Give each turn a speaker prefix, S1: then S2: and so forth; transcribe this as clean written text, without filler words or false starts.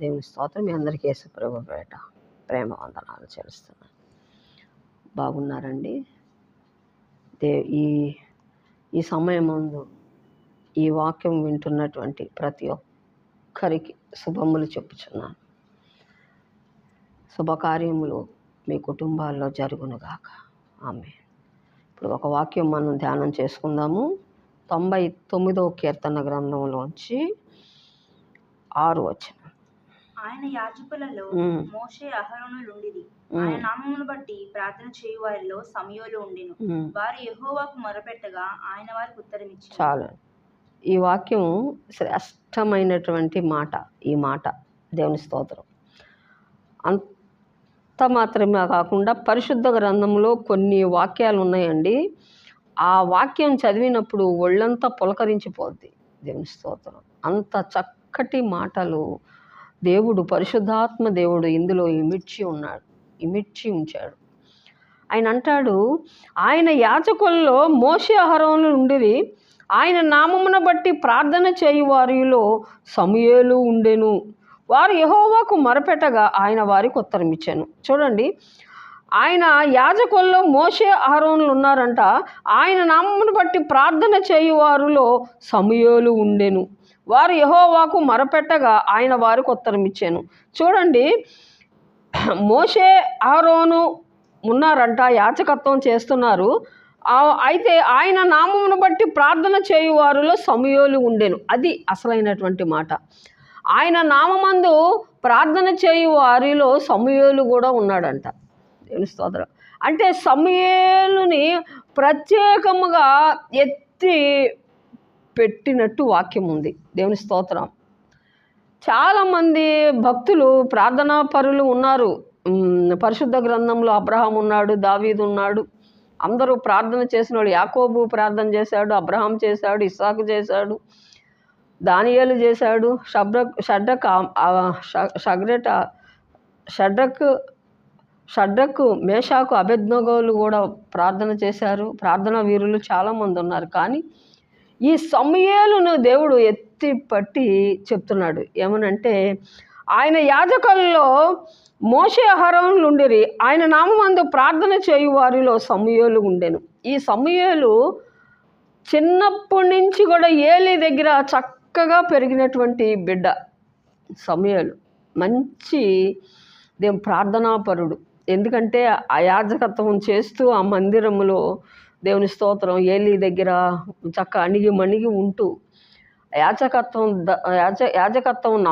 S1: దేవుని స్తోత్రం. మీ అందరికీ యేసు ప్రభు పేట ప్రేమ వందనాలు చెల్లిస్తున్నాను. బాగున్నారండి? ఈ ఈ సమయం ముందు ఈ వాక్యం వింటున్నటువంటి ప్రతి ఒక్కరికి శుభములు చెప్పుచున్నాను. శుభకార్యములు మీ కుటుంబాల్లో జరుగునుగాక. ఆమేన్. ఇప్పుడు ఒక వాక్యం మనం ధ్యానం చేసుకుందాము. 99వ కీర్తన గ్రంథంలోంచి 6 వచనం.
S2: ఆయన యాజకులలో మోషే అహరోనులుండిరి. ఆయన నామమును బట్టి ప్రార్థన చేయు వారిలో సమూయేలు ఉండెను. వారు యెహోవాకు మొరపెట్టగా ఆయన వారికి ఉత్తరమిచ్చాడు.
S1: చాలు. ఈ వాక్యం శ్రేష్టమైనటువంటి మాట. ఈ మాట దేవుని స్తోత్రం. అంత మాత్రమే కాకుండా పరిశుద్ధ గ్రంథంలో కొన్ని వాక్యాలు ఉన్నాయండి. ఆ వాక్యం చదివినప్పుడు ఒళ్ళంతా పులకరించిపోద్ది. దేవుని స్తోత్రం. అంత చక్కటి మాటలు దేవుడు, పరిశుద్ధాత్మ దేవుడు ఇందులో ఇమిడ్చి ఉంచాడు. ఆయన అంటాడు, ఆయన యాజకుల్లో మోషే అహరోనులు ఉండిరి. ఆయన నామమును బట్టి ప్రార్థన చేయు వారిలో సమూయేలు ఉండెను. వారు యెహోవాకు మొరపెట్టగా ఆయన వారికి ఉత్తరం ఇచ్చాను. చూడండి, ఆయన యాజకుల్లో మోషే అహరోనులు ఉన్నారంట. ఆయన నామమును బట్టి ప్రార్థన చేయు వారిలో సమూయేలు ఉండెను. వారు యెహోవాకు మొరపెట్టగా ఆయన వారికి ఉత్తరం ఇచ్చాను. చూడండి, మోషే అహరోను ఉన్నారంట, యాజకత్వం చేస్తున్నారు. అయితే ఆయన నామమును బట్టి ప్రార్థన చేయు వారిలో సమూయేలు ఉండెను. అది అసలైనటువంటి మాట. ఆయన నామమందు ప్రార్థన చేయు వారిలో సమూయేలు కూడా ఉన్నాడంట. దేవుని స్తోత్రం. అంటే సమూయేలుని ప్రత్యేకముగా ఎత్తి పెట్టినట్టు వాక్యం ఉంది. దేవుని స్తోత్రం. చాలామంది భక్తులు, ప్రార్థనా పరులు ఉన్నారు. పరిశుద్ధ గ్రంథంలో అబ్రహాం ఉన్నాడు, దావీదు ఉన్నాడు. అందరూ ప్రార్థన చేసిన వాళ్ళు. యాకోబు ప్రార్థన చేశాడు, అబ్రహాం చేశాడు, ఇస్సాకు చేశాడు, దానియేలు చేశాడు, షడ్రకు, మేషాకు, అబేద్నెగోలు కూడా ప్రార్థన చేశారు. ప్రార్థనా వీరులు చాలామంది ఉన్నారు. కానీ ఈ సమూయేలును దేవుడు ఎత్తి పట్టి చెప్తున్నాడు. ఏమనంటే, ఆయన యాజకుల్లో మోషే అహరోనులు ఉండిరి. ఆయన నామమందు ప్రార్థన చేయు వారిలో సమూయేలు ఉండెను. ఈ సమూయేలు చిన్నప్పటి నుంచి కూడా ఏలీ దగ్గర చక్కగా పెరిగినటువంటి బిడ్డ. సమూయేలు మంచి ప్రార్థనాపరుడు. ఎందుకంటే ఆ యాజకత్వం చేస్తూ ఆ మందిరములో దేవుని స్తోత్రం ఏలీ దగ్గర చక్క అణిగి మణిగి ఉంటూ యాజకత్వం